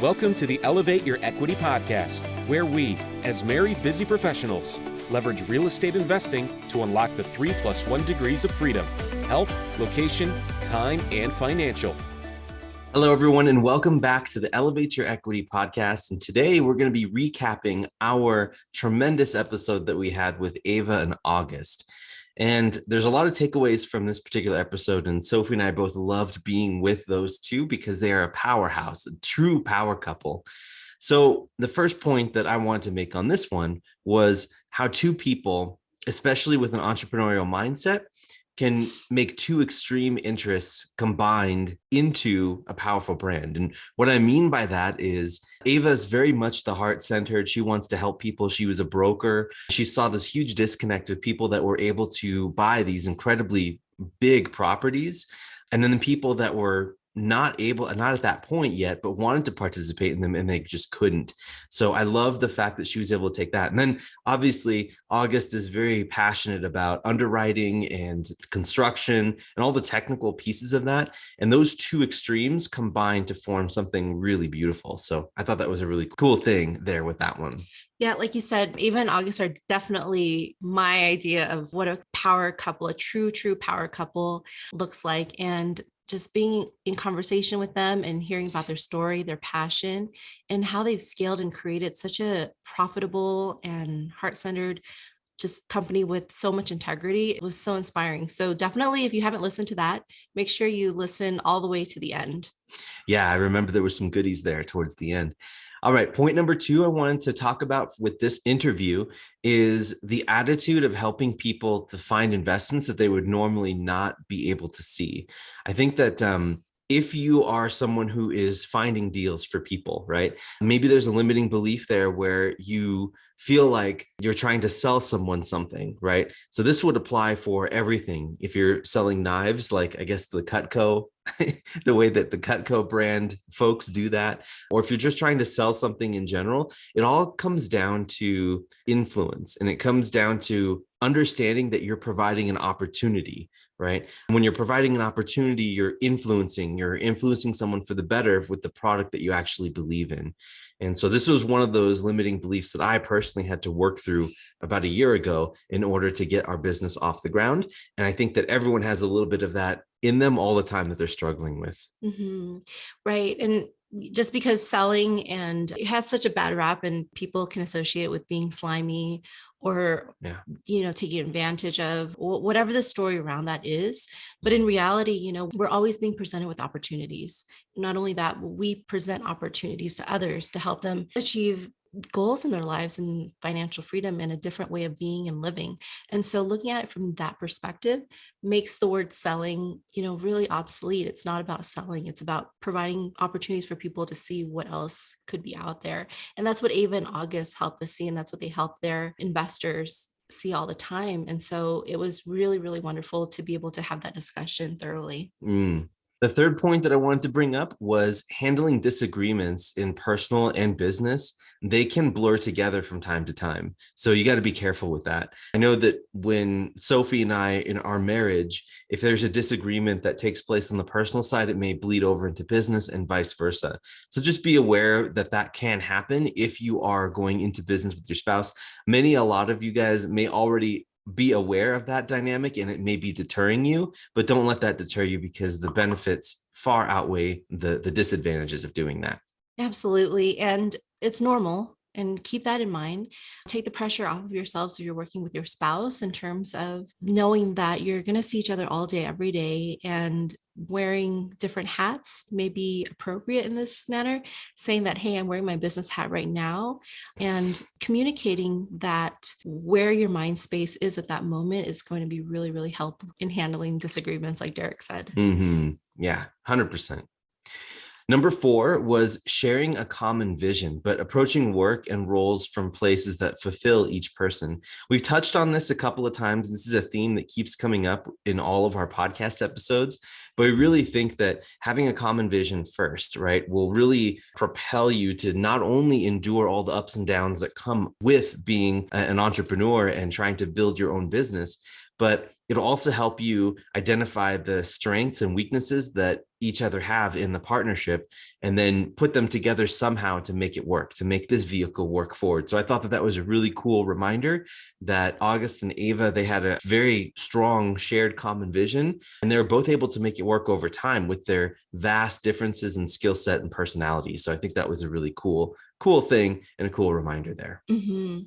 Welcome to the Elevate Your Equity podcast, where we, as married busy professionals, leverage real estate investing to unlock the 3+1 degrees of freedom: health, location, time, and financial. Hello, everyone, and welcome back to the Elevate Your Equity podcast. And today we're going to be recapping our tremendous episode that we had with Ava and August. And there's a lot of takeaways from this particular episode. And Sophie and I both loved being with those two because they are a powerhouse, a true power couple. So the first point that I wanted to make on this one was how two people, especially with an entrepreneurial mindset, can make two extreme interests combined into a powerful brand. And what I mean by that is Ava is very much the heart-centered. She wants to help people. She was a broker. She saw this huge disconnect with people that were able to buy these incredibly big properties. And then the people that were not at that point yet, but wanted to participate in them and they just couldn't. So I love the fact that she was able to take that. And then obviously August is very passionate about underwriting and construction and all the technical pieces of that. And those two extremes combine to form something really beautiful. So I thought that was a really cool thing there with that one. Yeah, like you said, Eva and August are definitely my idea of what a power couple, a true power couple looks like. And just being in conversation with them and hearing about their story, their passion, and how they've scaled and created such a profitable and heart-centered just company with so much integrity. It was so inspiring. So definitely, if you haven't listened to that, make sure you listen all the way to the end. Yeah, I remember there were some goodies there towards the end. All right, point number 2 I wanted to talk about with this interview is the attitude of helping people to find investments that they would normally not be able to see. I think that if you are someone who is finding deals for people, right? Maybe there's a limiting belief there where you feel like you're trying to sell someone something, right? So this would apply for everything. If you're selling knives, like I guess the Cutco, the way that the Cutco brand folks do that, or if you're just trying to sell something in general, it all comes down to influence, and it comes down to understanding that you're providing an opportunity, right? When you're providing an opportunity, you're influencing someone for the better with the product that you actually believe in. And so this was one of those limiting beliefs that I personally had to work through about a year ago in order to get our business off the ground. And I think that everyone has a little bit of that in them all the time that they're struggling with. Mm-hmm. Right. And just because selling and it has such a bad rap and people can associate it with being slimy or, taking advantage of whatever the story around that is. But in reality, we're always being presented with opportunities. Not only that, we present opportunities to others to help them achieve goals in their lives and financial freedom and a different way of being and living. And so looking at it from that perspective makes the word selling, really obsolete. It's not about selling. It's about providing opportunities for people to see what else could be out there. And that's what Ava and August help us see. And that's what they help their investors see all the time. And so it was really, really wonderful to be able to have that discussion thoroughly. The third point that I wanted to bring up was handling disagreements in personal and business. They can blur together from time to time. So you got to be careful with that. I know that when Sophie and I, in our marriage, if there's a disagreement that takes place on the personal side, it may bleed over into business and vice versa. So just be aware that that can happen if you are going into business with your spouse. A lot of you guys may already be aware of that dynamic and it may be deterring you, but don't let that deter you because the benefits far outweigh the disadvantages of doing that. Absolutely. And it's normal. And keep that in mind. Take the pressure off of yourselves if you're working with your spouse in terms of knowing that you're going to see each other all day, every day, and wearing different hats may be appropriate in this manner, saying that, hey, I'm wearing my business hat right now, and communicating that where your mind space is at that moment is going to be really, really helpful in handling disagreements, like Derek said. Yeah, 100%. Number 4 was sharing a common vision, but approaching work and roles from places that fulfill each person. We've touched on this a couple of times, and this is a theme that keeps coming up in all of our podcast episodes, but we really think that having a common vision first, right, will really propel you to not only endure all the ups and downs that come with being an entrepreneur and trying to build your own business, but It'll also help you identify the strengths and weaknesses that each other have in the partnership, and then put them together somehow to make it work, to make this vehicle work forward. So I thought that that was a really cool reminder that August and Ava, they had a very strong shared common vision, and they were both able to make it work over time with their vast differences in skill set and personality. So I think that was a really cool thing and a cool reminder there. Mm-hmm.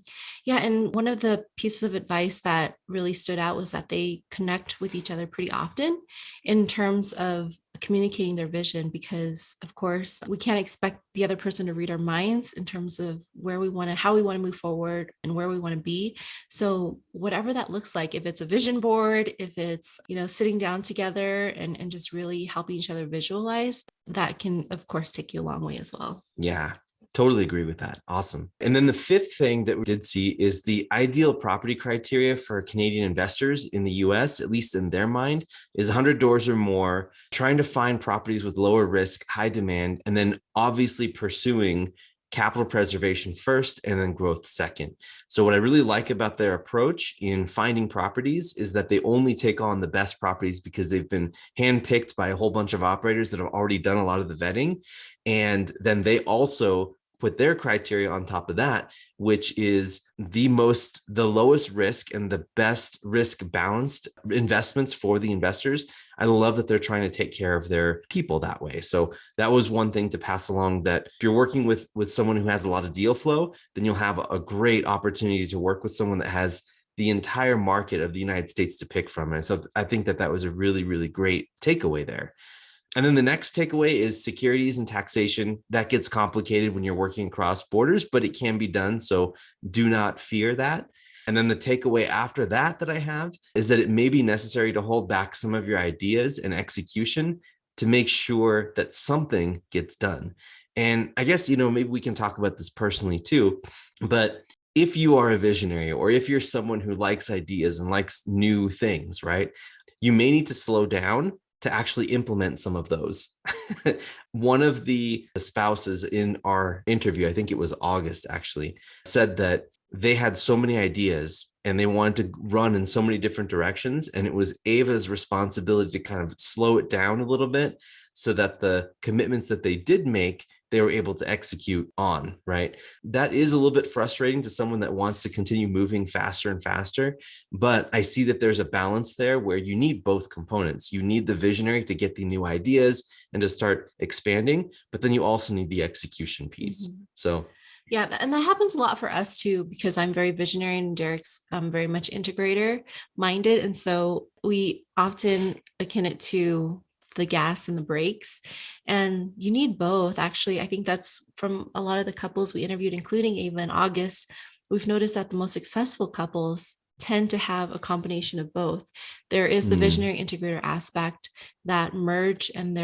Yeah. And one of the pieces of advice that really stood out was that they connect with each other pretty often in terms of communicating their vision, because of course we can't expect the other person to read our minds in terms of how we want to move forward and where we want to be. So whatever that looks like, if it's a vision board, if it's, sitting down together and just really helping each other visualize, that can of course take you a long way as well. Yeah. Totally agree with that. Awesome. And then the fifth thing that we did see is the ideal property criteria for Canadian investors in the US, at least in their mind, is 100 doors or more, trying to find properties with lower risk, high demand, and then obviously pursuing capital preservation first and then growth second. So what I really like about their approach in finding properties is that they only take on the best properties because they've been handpicked by a whole bunch of operators that have already done a lot of the vetting. And then they also put their criteria on top of that, which is the lowest risk and the best risk balanced investments for the investors. I love that they're trying to take care of their people that way. So that was one thing to pass along, that if you're working with someone who has a lot of deal flow, then you'll have a great opportunity to work with someone that has the entire market of the United States to pick from. And so I think that was a really, really great takeaway there. And then the next takeaway is securities and taxation. That gets complicated when you're working across borders, but it can be done. So do not fear that. And then the takeaway after that I have is that it may be necessary to hold back some of your ideas and execution to make sure that something gets done. And I guess, maybe we can talk about this personally too, but if you are a visionary, or if you're someone who likes ideas and likes new things, right, you may need to slow down to actually implement some of those. One of the spouses in our interview, I think it was August actually, said that they had so many ideas and they wanted to run in so many different directions. And it was Ava's responsibility to kind of slow it down a little bit so that the commitments that they did make, they were able to execute on, right? That is a little bit frustrating to someone that wants to continue moving faster and faster. But I see that there's a balance there where you need both components. You need the visionary to get the new ideas and to start expanding, but then you also need the execution piece. Mm-hmm. So yeah, and that happens a lot for us too, because I'm very visionary and Derek's very much integrator minded. And so we often akin it to the gas and the brakes, and you need both. Actually, I think that's from a lot of the couples we interviewed, including Ava and August. We've noticed that the most successful couples tend to have a combination of both. There is the visionary integrator aspect that merge, and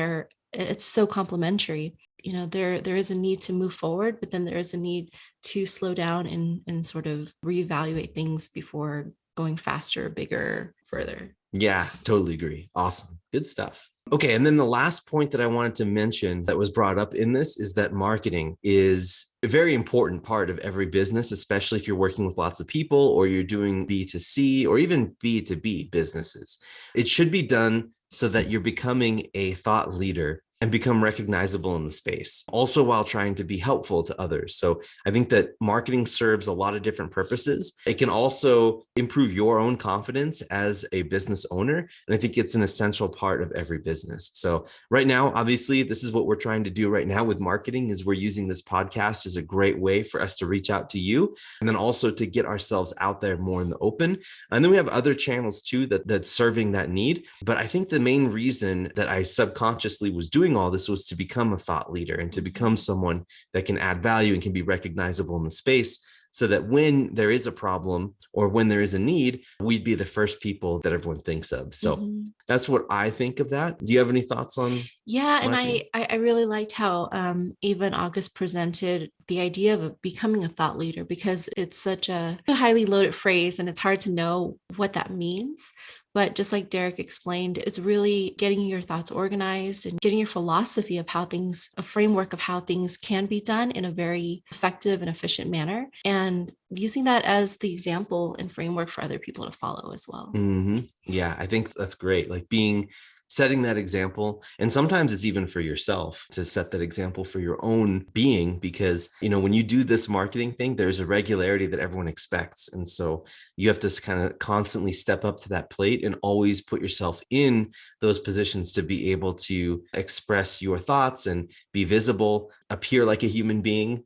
it's so complementary. There is a need to move forward, but then there is a need to slow down and sort of reevaluate things before going faster, bigger, further. Yeah, totally agree. Awesome. Good stuff. Okay. And then the last point that I wanted to mention that was brought up in this is that marketing is a very important part of every business, especially if you're working with lots of people or you're doing B2C or even B2B businesses. It should be done so that you're becoming a thought leader and become recognizable in the space, also while trying to be helpful to others. So I think that marketing serves a lot of different purposes. It can also improve your own confidence as a business owner. And I think it's an essential part of every business. So right now, obviously, this is what we're trying to do right now with marketing, is we're using this podcast as a great way for us to reach out to you, and then also to get ourselves out there more in the open. And then we have other channels too that's serving that need. But I think the main reason that I subconsciously was doing all this was to become a thought leader and to become someone that can add value and can be recognizable in the space, so that when there is a problem or when there is a need, we'd be the first people that everyone thinks of. So that's what I think of that. Do you have any thoughts on? Yeah. marketing? And I really liked how Eva and August presented the idea of becoming a thought leader, because it's such a highly loaded phrase and it's hard to know what that means. But just like Derek explained, it's really getting your thoughts organized and getting your philosophy of how things, a framework of how things can be done in a very effective and efficient manner, and using that as the example and framework for other people to follow as well. Yeah, I think that's great. Like setting that example. And sometimes it's even for yourself to set that example for your own being, because, when you do this marketing thing, there's a regularity that everyone expects. And so you have to kind of constantly step up to that plate and always put yourself in those positions to be able to express your thoughts and be visible, appear like a human being,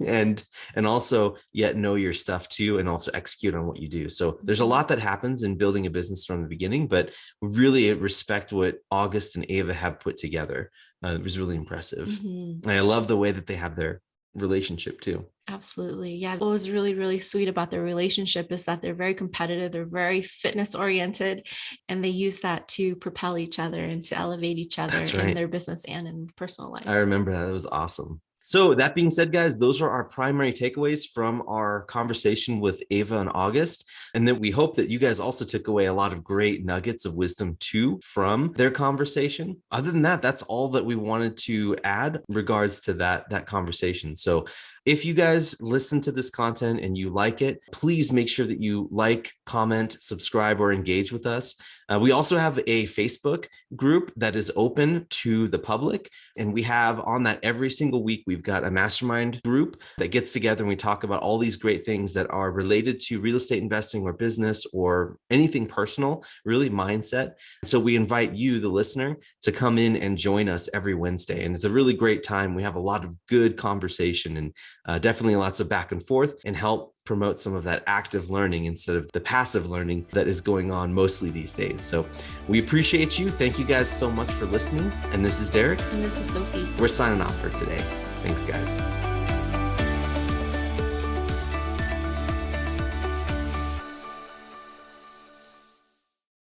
and also yet know your stuff too, and also execute on what you do. So there's a lot that happens in building a business from the beginning, but really respect what August and Ava have put together. It was really impressive. And I love the way that they have their relationship too. Absolutely. Yeah. What was really, really sweet about their relationship is that they're very competitive. They're very fitness oriented, and they use that to propel each other and to elevate each other in their business and in personal life. I remember that. It was awesome. So that being said, guys, those are our primary takeaways from our conversation with Ava and August. And then we hope that you guys also took away a lot of great nuggets of wisdom too from their conversation. Other than that, that's all that we wanted to add in regards to that conversation. So if you guys listen to this content and you like it, please make sure that you like, comment, subscribe, or engage with us. We also have a Facebook group that is open to the public. And we have on that every single week, we've got a mastermind group that gets together and we talk about all these great things that are related to real estate investing or business or anything personal, really mindset. So we invite you, the listener, to come in and join us every Wednesday. And it's a really great time. We have a lot of good conversation and definitely lots of back and forth, and help promote some of that active learning instead of the passive learning that is going on mostly these days. So we appreciate you. Thank you guys so much for listening. And this is Derek. And this is Sophie. We're signing off for today. Thanks, guys.